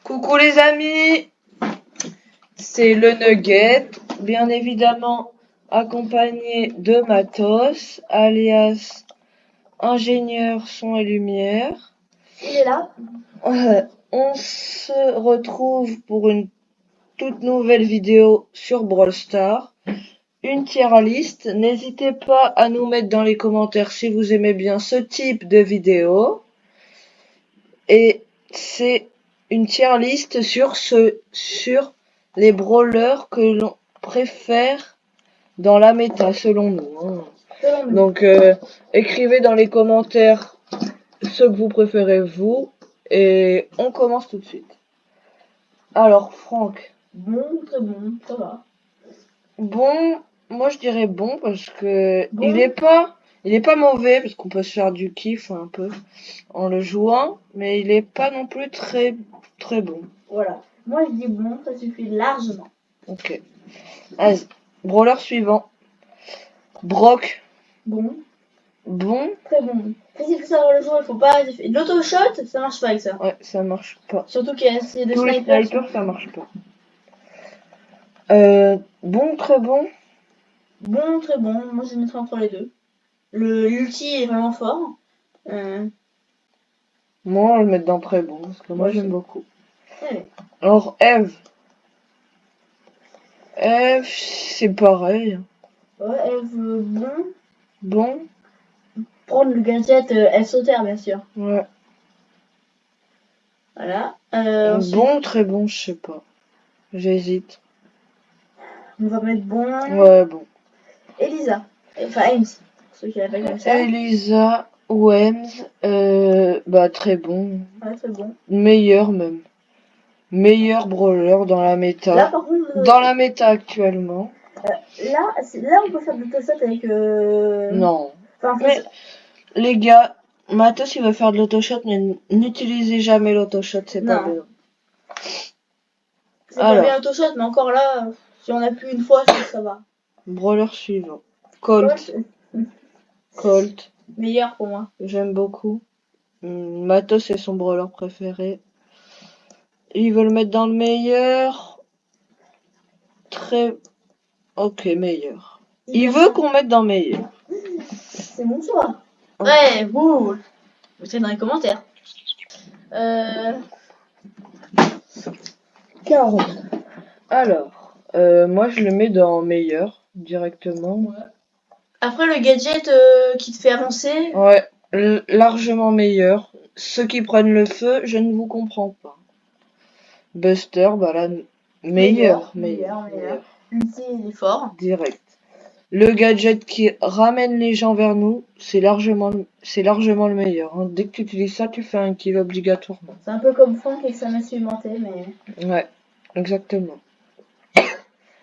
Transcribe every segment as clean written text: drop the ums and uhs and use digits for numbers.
Coucou les amis, c'est le Nugget, bien évidemment accompagné de Matos, alias ingénieur son et lumière. Il est là. On se retrouve pour une toute nouvelle vidéo sur Brawl Stars, une tier list. N'hésitez pas à nous mettre dans les commentaires si vous aimez bien ce type de vidéo. Et c'est une tier list sur les brawlers que l'on préfère dans la méta selon nous. Donc écrivez dans les commentaires ce que vous préférez vous et on commence tout de suite. Alors Franck. Bon, très bon, ça va. Bon, moi je dirais bon parce que Bon. il est pas mauvais parce qu'on peut se faire du kiff un peu en le jouant, mais il est pas non plus très bon. Voilà. Moi je dis bon, ça suffit largement. Ok. Vas-y. Brawler suivant. Brock. Bon. Bon. Très bon. Il faut savoir le jouer, il faut pas. L'auto-shot, ça marche pas avec ça. Ouais, ça marche pas. Surtout qu'il y a le Tous les sniper. snipers, ça marche pas. Bon, très bon. Bon, très bon. Moi je mettrais entre les deux. L'ulti est vraiment fort. Moi, on va le mettre dans très bon parce que moi j'aime beaucoup. Allez. Alors, Eve. Eve, c'est pareil. Ouais, Eve, bon. Bon. Prendre le gadget Eve Sauter, bien sûr. Ouais. Voilà. Bon, très bon, je sais pas. J'hésite. On va mettre bon. Ouais, bon. Elisa. Enfin, Ames. Pour ceux qui l'appellent comme ça. Elisa ou Ems, bah très bon. Ouais, très bon. Meilleur même. Meilleur brawler dans la méta. Là, par contre, dans la méta actuellement. là, on peut faire de l'auto-shot avec. Non. Enfin, Mais les gars, Matos il va faire de l'auto-shot, mais n'utilisez jamais l'auto-shot, c'est pas non. bien. C'est pas bien l'auto-shot, mais encore là, si on a pu une fois, ça va. Brawler suivant. Colt. Colt. Meilleur pour moi. J'aime beaucoup. Matos est son brawler préféré. Ils veulent le mettre dans le meilleur. Très. Ok, meilleur. Il veut qu'on mette dans meilleur. C'est mon choix. Ouais, vous. Vous êtes dans les commentaires. 40. Alors, moi je le mets dans meilleur directement. Ouais. Après le gadget qui te fait avancer. Ouais, largement meilleur. Ceux qui prennent le feu, je ne vous comprends pas. Buster, bah là, meilleur. L'ulti, il est fort. Direct. Le gadget qui ramène les gens vers nous, c'est largement le meilleur. Hein. Dès que tu utilises ça, tu fais un kill obligatoirement. C'est un peu comme Franck avec sa masse cimentée, mais. Ouais, exactement.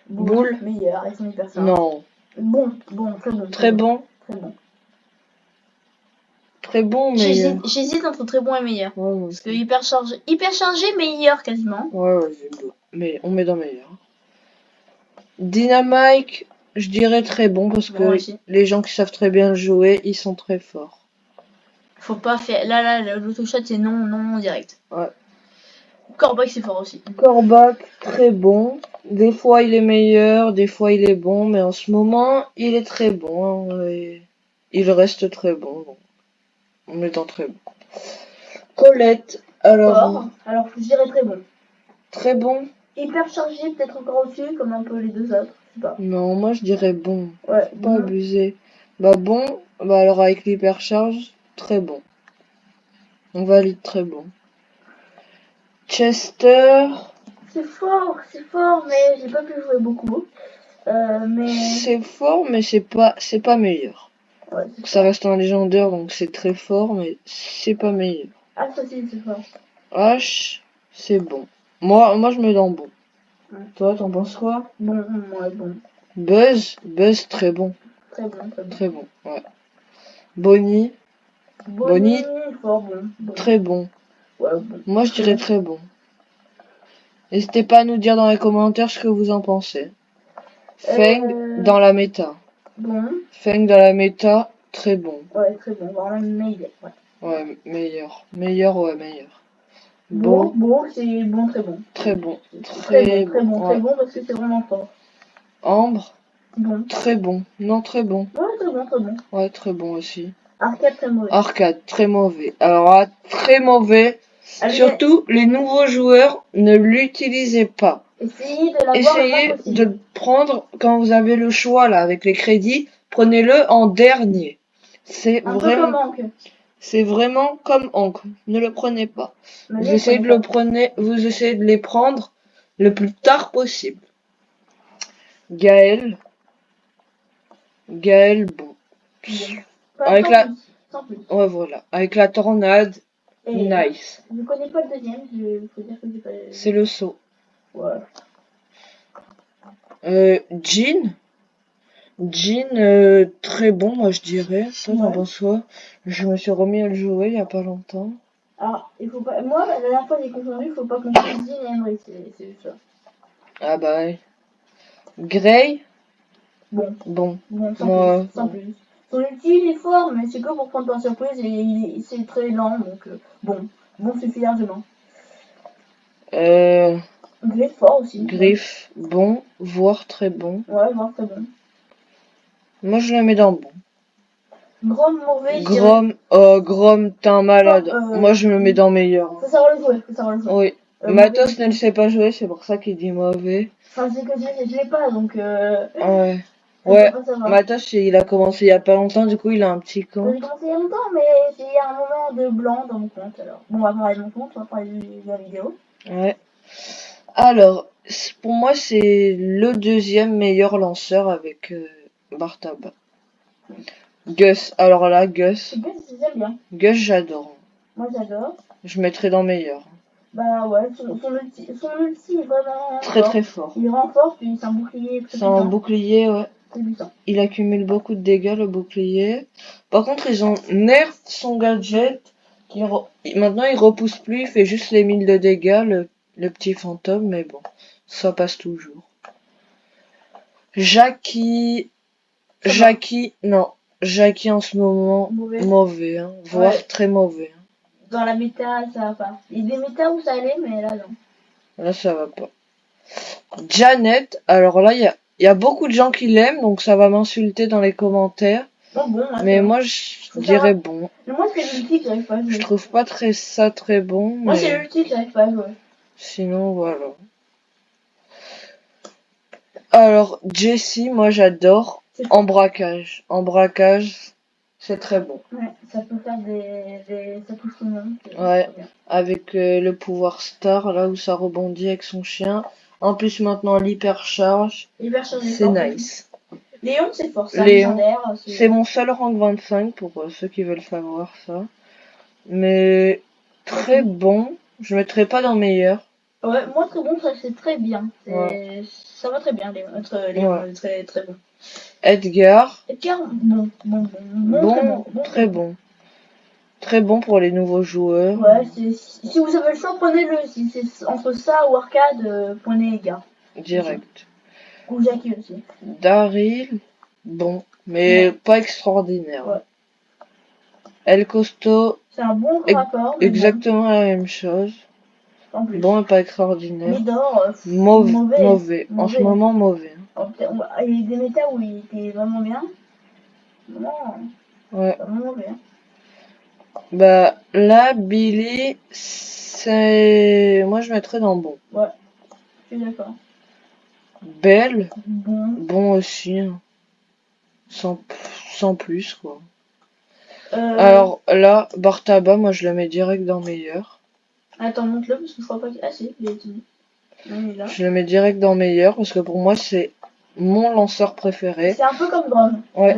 Boule. Meilleur avec son hyper. Non. Bon, très bon. Très bon. Très bon. Très bon, meilleur. J'hésite entre très bon et meilleur. Ouais, parce que hyper chargé, meilleur quasiment. Ouais, mais on met dans meilleur. Dynamite, je dirais très bon parce que les gens qui savent très bien le jouer, ils sont très forts. Faut pas faire. Là, l'auto-shot c'est non direct. Ouais. Corbac c'est fort aussi. Corbac, très bon. Des fois il est meilleur, des fois il est bon, mais en ce moment il est très bon. Hein, et il reste très bon. Donc. On met dans très bon. Colette, alors je dirais très bon. Très bon. Hyper chargé, peut-être encore au-dessus, comme un peu les deux autres. Je sais pas. Non, moi je dirais bon. Ouais. Pas abusé. Bah bon, bah alors avec l'hypercharge, très bon. On valide très bon. Chester. C'est fort, mais j'ai pas pu jouer beaucoup. C'est fort, mais c'est pas meilleur. Ouais, ça reste un légendaire, donc c'est très fort, mais c'est pas meilleur. H aussi, c'est fort. H, c'est bon. Moi je mets dans bon. Ouais. Toi, t'en penses quoi? Bon, ouais, bon. Buzz, très bon. Très bon, ouais. Bonnie, fort bon. Très bon. Ouais, bon. Moi je dirais très bon. N'hésitez pas à nous dire dans les commentaires ce que vous en pensez. Feng dans la méta. Bon. Feng dans la méta, très bon. Ouais, très bon. Vraiment meilleur. Ouais, meilleur. Meilleur. Bon. Bon, c'est bon, très bon. Très bon. Très bon parce que c'est vraiment fort. Ambre. Bon. Très bon. Non, très bon. Ouais, très bon. Ouais, très bon aussi. Arcade, très mauvais. Arcade, très mauvais. Alors là, très mauvais. Surtout, les nouveaux joueurs, ne l'utilisez pas. Essayez de l'avoir le moins possible. De le prendre quand vous avez le choix, là, avec les crédits. Prenez-le en dernier. C'est vraiment... C'est vraiment comme Ankh. Ne le prenez pas. Vous essayez de les prendre le plus tard possible. Gaël, bon. Avec la... Ouais, voilà. Avec la tornade, nice. Je connais pas le deuxième, faut dire que j'ai pas... C'est le saut. Ouais. Jean, très bon, moi je dirais. Toi, t'en penses quoi? Je me suis remis à le jouer il y a pas longtemps. Alors, il faut pas... Moi, la dernière fois, j'ai confondu, il faut pas qu'on fasse Jean et Emery, c'est juste ça. Ah bah ouais. Grey. Bon, sans plus. Son ulti, il est fort, mais c'est que pour prendre par surprise et c'est très lent, donc bon suffit largement. Griff fort aussi. Griff, bon, voire très bon. Ouais, voire très bon. Moi, je le mets dans bon. Grom, mauvais. Grom, t'es un malade. Moi, je me mets dans meilleur. Faut savoir le jouer, Oui. Matos ne le sait pas jouer, c'est pour ça qu'il dit mauvais. Enfin, c'est que je l'ai pas, donc... Ouais. Ouais, Matos, il a commencé il y a pas longtemps, du coup, il a un petit compte. J'ai commencé il y a longtemps, mais il y a un moment de blanc dans mon compte, alors. Bon, on va parler de mon compte, on va parler de la vidéo. Ouais. Alors, pour moi, c'est le deuxième meilleur lanceur avec Bartaba. Gus, alors là, Gus, j'aime bien. Gus, j'adore. Moi, j'adore. Je mettrais dans meilleur. Bah ouais, son ulti est vraiment très fort. Il renforce, puis c'est un bouclier. C'est un bouclier, ouais. Il accumule beaucoup de dégâts, le bouclier. Par contre, ils ont nerf son gadget. Maintenant, il repousse plus, il fait juste les 1000 de dégâts, le petit fantôme, mais bon, ça passe toujours. Jackie en ce moment, mauvais hein, voire très mauvais. Hein. Dans la méta, ça va pas. Il y a des méta où ça allait, mais là, non. Là, ça va pas. Janet, alors là, il y a beaucoup de gens qui l'aiment, donc ça va m'insulter dans les commentaires. Mais moi, je dirais bon. Moi, c'est l'ulti que j'arrive pas à jouer. Je trouve pas ça très bon. Moi, c'est l'ulti que j'arrive pas à jouer. Sinon, voilà. Alors, Jessie, moi, j'adore. En braquage, c'est très bon. Ouais, ça peut faire ça touche tout le monde. Ouais, avec le pouvoir star, là où ça rebondit avec son chien. En plus, maintenant, l'hypercharge. C'est nice. Léon, c'est fort, c'est légendaire. C'est mon seul rank 25 pour ceux qui veulent savoir ça. Mais très bon. Je mettrais pas dans meilleur. Ouais, moi très bon, ça c'est très bien. Ça va très bien, Léon, très bon. Edgar, très bon. Très bon pour les nouveaux joueurs. Ouais, si vous avez le choix, prenez-le. Si c'est entre ça ou arcade, prenez Edgar. Direct. Ou Jackie aussi. Daryl, bon, mais pas extraordinaire. Ouais. El Costo, c'est un bon rapport. Exactement la même chose. En plus. Bon, mais pas extraordinaire. Midor, mauvais. En ce moment, mauvais. Il y a des méta où il était vraiment bien. Non, ouais. Vraiment mauvais. Hein. Bah, là, Billy, c'est... Moi, je mettrais dans bon. Ouais, je suis d'accord. Belle, bon aussi. Hein. Sans plus, quoi. Alors là, Bartaba, moi, je le mets direct dans meilleur. Attends, monte-le, parce que je crois pas qu'il... Ah si, il est ici. Je le mets direct dans meilleur, parce que pour moi, c'est mon lanceur préféré. C'est un peu comme Grom. Ouais.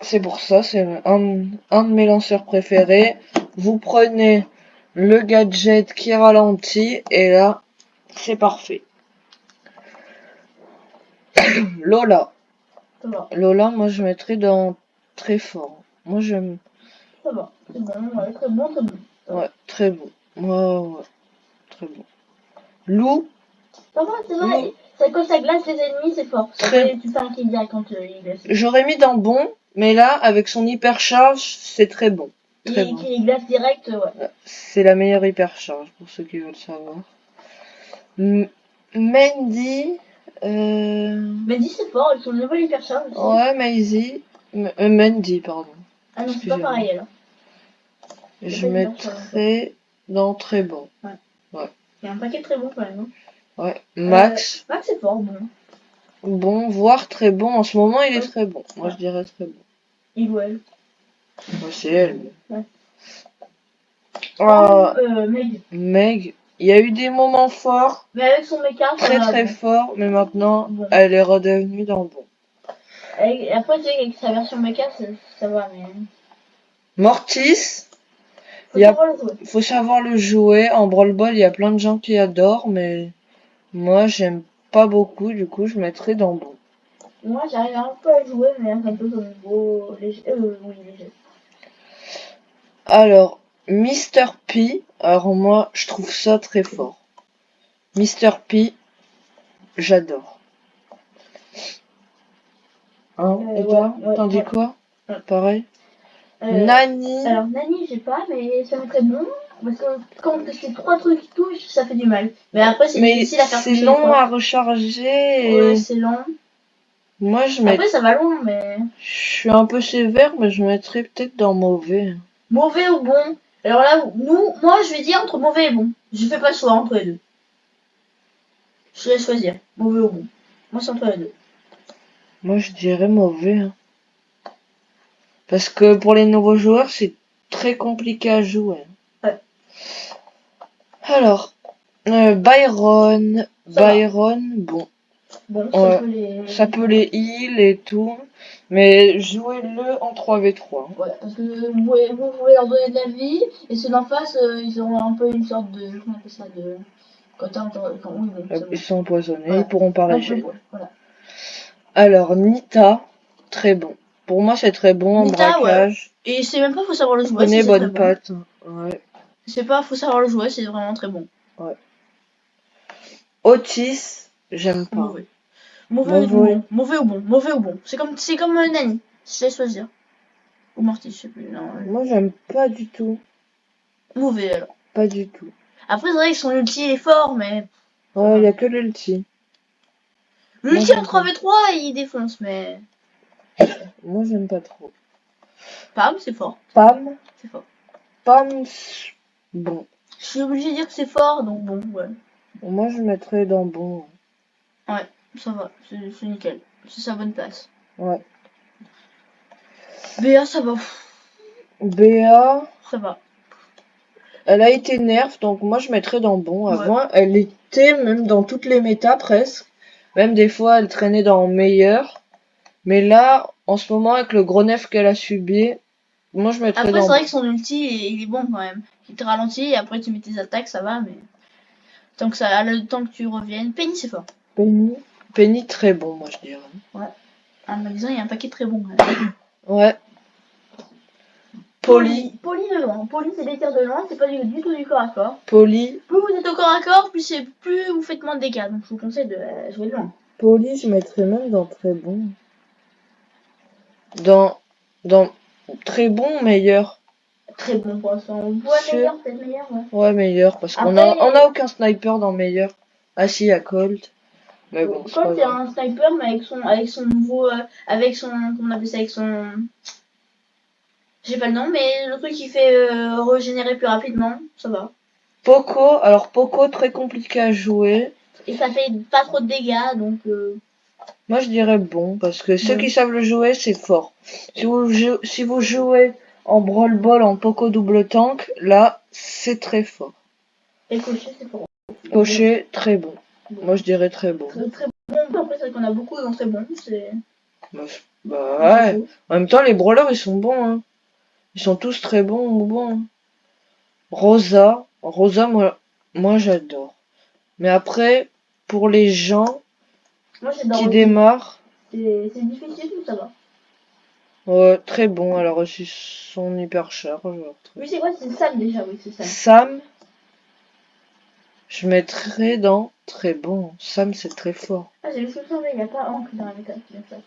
C'est pour ça, c'est un de mes lanceurs préférés. Vous prenez le gadget qui ralentit, et là, c'est parfait. Lola. Lola, moi, je mettrais dans très fort. Moi, j'aime... Ça va, c'est bon, ouais, très bon. Ouais, très bon. Ouais, très bon. Lou. Ça va, c'est vrai. C'est quand ça glace les ennemis, c'est fort. Tu fais un kill direct quand il glace. J'aurais mis dans bon, mais là, avec son hypercharge, c'est très bon. très bon. Qui les glace direct, ouais. C'est la meilleure hypercharge pour ceux qui veulent savoir. Mandy. Mandy c'est fort, ils sont nouvelle hypercharge aussi. Ouais, Mandy, pardon. Ah non, c'est pas pareil alors. Je mettrais dans très bon. Ouais. Ouais. Il y a un paquet très bon quand même. Hein. Ouais. Max. Max c'est fort, bon. Bon, voire très bon. En ce moment, il est très bon. Moi, je dirais très bon. Il ou elle. Moi, c'est elle. Ouais. Meg. Il y a eu des moments forts. Mais avec son make-up. Très fort. Mais maintenant, elle est redevenue dans bon. Et après, tu sais, avec sa version make-up, ça va, mais. Mortis. Faut savoir le jouer. En Brawl Ball, il y a plein de gens qui adorent, mais moi, j'aime pas beaucoup. Du coup, je mettrais dans bon. Moi, j'arrive un peu à jouer, mais un peu au niveau léger. Oui, léger. Alors, Mr. P. Alors, moi, je trouve ça très fort. Mr. P. J'adore. Hein, et toi, t'en dis quoi? Pareil. Nani. Alors, Nani, j'ai pas, mais ça mettrait bon. Parce que quand c'est 3 trucs qui touchent, ça fait du mal. Mais après, c'est difficile à faire toucher. C'est long à recharger. Ouais, c'est long. Moi, Après, ça va loin, mais. Je suis un peu sévère, mais je mettrais peut-être dans mauvais. Mauvais ou bon? Alors là, moi, je vais dire entre mauvais et bon. Je fais pas le choix entre les deux. Je laisse choisir. Mauvais ou bon. Moi, c'est entre les deux. Moi, je dirais mauvais. Hein. Parce que pour les nouveaux joueurs, c'est très compliqué à jouer. Ouais. Alors, Byron. Bon. Bon, ça peut les heal et tout. Mais jouez-le en 3v3. Ouais, parce que vous pouvez leur donner de la vie, et ceux d'en face, ils auront un peu une sorte de. Comment on appelle ça de. Ils sont empoisonnés, voilà. Ils pourront pas régénérer. Voilà. Alors, Nita, très bon. Pour moi, c'est très bon en braquage. Ouais. Et c'est même pas, faut savoir le jouer. Prenez bonne patte. Ouais. C'est pas, faut savoir le jouer, c'est vraiment très bon. Ouais. Otis, j'aime pas. Mauvais ou bon. C'est comme Nani. Je laisse choisir. Ou Morty, je sais plus. Non, moi, j'aime pas du tout. Mauvais alors. Pas du tout. Après, c'est vrai que son ulti est fort, mais. Ouais, il y a que l'ulti. L'ulti en 3v3, il défonce, mais. Moi, j'aime pas trop. Pam, c'est fort. Pam, c'est fort. Pam, bon. Je suis obligée de dire que c'est fort, donc bon, ouais. Moi, je mettrais dans bon. Ouais, ça va, c'est nickel. C'est sa bonne place. Ouais. Béa, ça va. Béa. Ça va. Elle a été nerf, donc moi je mettrais dans bon. Avant, elle était même dans toutes les méta presque. Même des fois, elle traînait dans meilleur. Mais là, en ce moment, avec le gros nerf qu'elle a subi, moi je mettrais après, dans bon. Après, c'est vrai que son ulti, il est bon quand même. Il te ralentit et après tu mets tes attaques, ça va, mais. Tant que ça a le temps que tu reviennes. Penny, c'est fort. Penny, très bon, moi je dirais. Ouais. En magasin, il y a un paquet très bon. Ouais. Polly de loin. Polly, c'est des tirs de loin, c'est pas du tout du corps à corps. Polly. Plus vous êtes au corps à corps, plus vous faites moins de dégâts. Donc je vous conseille de jouer de loin. Polly, je mettrais même dans très bon. Dans très bon, meilleur. Très bon pour l'instant. On voit meilleur, peut-être meilleur, ouais. Ouais, meilleur, parce qu'on a aucun sniper dans meilleur. Ah si, il y a Colt. Mais bon, Colt, c'est un sniper, mais avec son nouveau. Avec son. Comment on appelle ça? Avec son. J'ai pas le nom, mais le truc qui fait régénérer plus rapidement, ça va. Poco, très compliqué à jouer. Et ça fait pas trop de dégâts, donc. Moi, je dirais bon, parce que ceux qui savent le jouer, c'est fort. Si vous jouez en Brawl Ball, en Poco double tank, là, c'est très fort. Et Cocher, c'est fort. Cocher, très bon. Moi, je dirais très bon. Très bon. Après, c'est vrai qu'on a beaucoup dans très bon. Bah ouais. En même temps, les brawlers, ils sont bons. Hein. Ils sont tous très bons ou bons. Hein. Rosa, moi j'adore. Mais après, pour les gens qui démarrent... C'est difficile, mais ça va. Ouais, très bon. Elle a reçu son hypercharge. Oui, c'est quoi? C'est Sam déjà, oui, c'est Sam. Sam, je mettrais dans très bon. Sam, c'est très fort. Ah, j'ai vu ce que ça, il n'y a pas Hank dans la méta, c'est bien ça.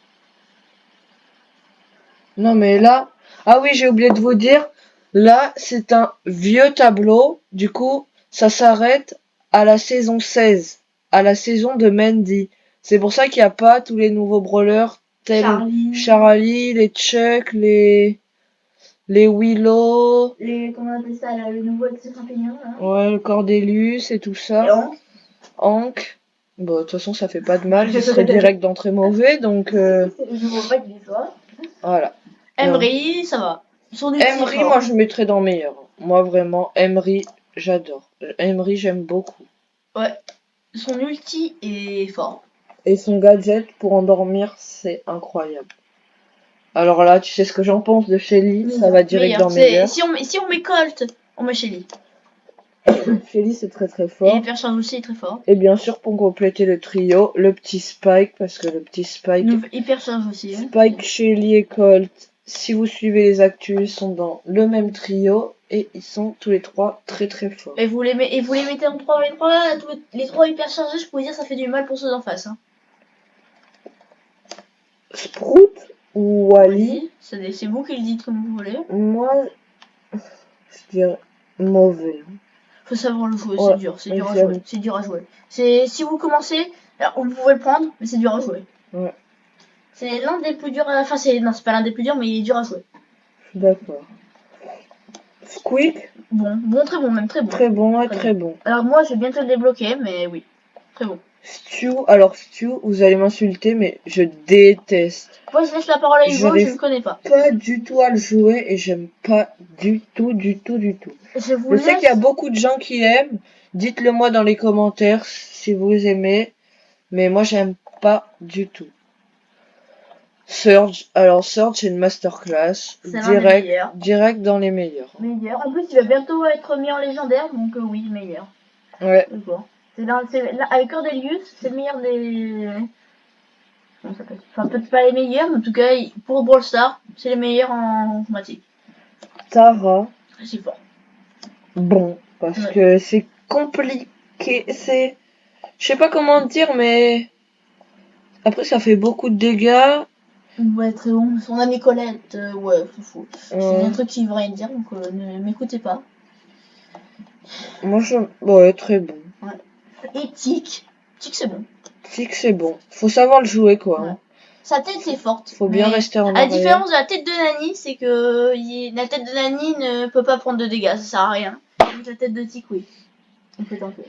Non, mais là... Ah oui, j'ai oublié de vous dire, Là, c'est un vieux tableau. Du coup, ça s'arrête à la saison 16, à la saison de Mandy. C'est pour ça qu'il n'y a pas tous les nouveaux brawlers tels Charlie, les Chuck, les Willow. Comment on appelle ça, là, le nouveau avec ses champignons, là. Ouais, le Cordelius et tout ça. Et Hank. Hank. Bon, de toute façon, ça fait pas de mal. Il serait direct d'entrée mauvais, donc. Je vois pas qu'il soit. Voilà. Emery, ça va. Emery, moi, je mettrais dans meilleur. Moi, vraiment, Emery, j'adore. Emery, j'aime beaucoup. Ouais. Son ulti est fort. Et son gadget pour endormir, c'est incroyable. Alors là, tu sais ce que j'en pense de Shelly, ça va direct dans meilleur. Si on met Colt, on met Shelly. Shelly, c'est très très fort. Et Hypercharge aussi est très fort. Et bien sûr, pour compléter le trio, le petit Spike, parce que le petit Spike... Hypercharge aussi. Spike, Shelly et Colt, si vous suivez les actus, ils sont dans le même trio. Et ils sont tous les trois très très forts. Et vous les mettez en 3v3, les trois hyperchargés, je pourrais dire ça fait du mal pour ceux d'en face. Hein. Sprout ou Wally, c'est vous qui le dites comme vous voulez. Moi, je dirais mauvais. Faut savoir le jouer, Ouais, c'est dur à jouer. C'est dur à jouer. Si vous commencez, alors, vous pouvez le prendre, mais c'est dur à jouer. Ouais. C'est l'un des plus durs enfin c'est pas l'un des plus durs, mais il est dur à jouer. D'accord. Squeak. Bon, très bon, même très bon. Très bon, ouais, très bon. Alors moi, je vais bientôt le débloquer, mais oui, très bon. Stu, vous allez m'insulter, mais je déteste. Moi, je laisse la parole à Hugo, je ne connais pas. Pas du tout à le jouer et j'aime pas du tout. Je sais qu'il y a beaucoup de gens qui aiment. Dites-le moi dans les commentaires si vous aimez, mais moi j'aime pas du tout. Surge, c'est une masterclass, direct dans les meilleurs. En plus, il va bientôt être mis en légendaire, donc oui, meilleur. Ouais. Avec Cordelius, c'est le meilleur des... Comment ça s'appelle ? Enfin, peut-être pas les meilleurs, mais en tout cas, pour Brawl Stars, c'est les meilleurs en automatique. Tara. C'est fort. Bon, parce que c'est compliqué, je sais pas comment dire, mais après ça fait beaucoup de dégâts. Ouais, très bon. Son amie Colette, ouais, fou. C'est un truc qui veut rien dire, donc ne m'écoutez pas. Moi, ouais, très bon. Ouais. Et Tic, c'est bon. Tic, c'est bon. Faut savoir le jouer, quoi. Ouais. Sa tête est forte. Faut bien rester en arrière. À la différence de la tête de Nani, c'est que la tête de Nani ne peut pas prendre de dégâts, ça sert à rien. Donc la tête de Tic, oui. On peut tenter.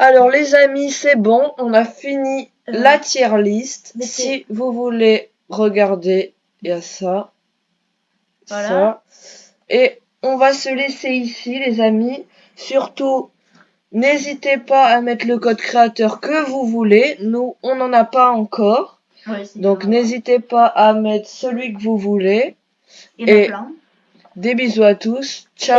Alors, les amis, c'est bon. On a fini la tier list. Si vous voulez regarder, il y a ça. Voilà. Ça. Et on va se laisser ici, les amis. Surtout, n'hésitez pas à mettre le code créateur que vous voulez. Nous, on n'en a pas encore. Ouais, donc, n'hésitez pas à mettre celui que vous voulez. Et des bisous à tous. Ciao.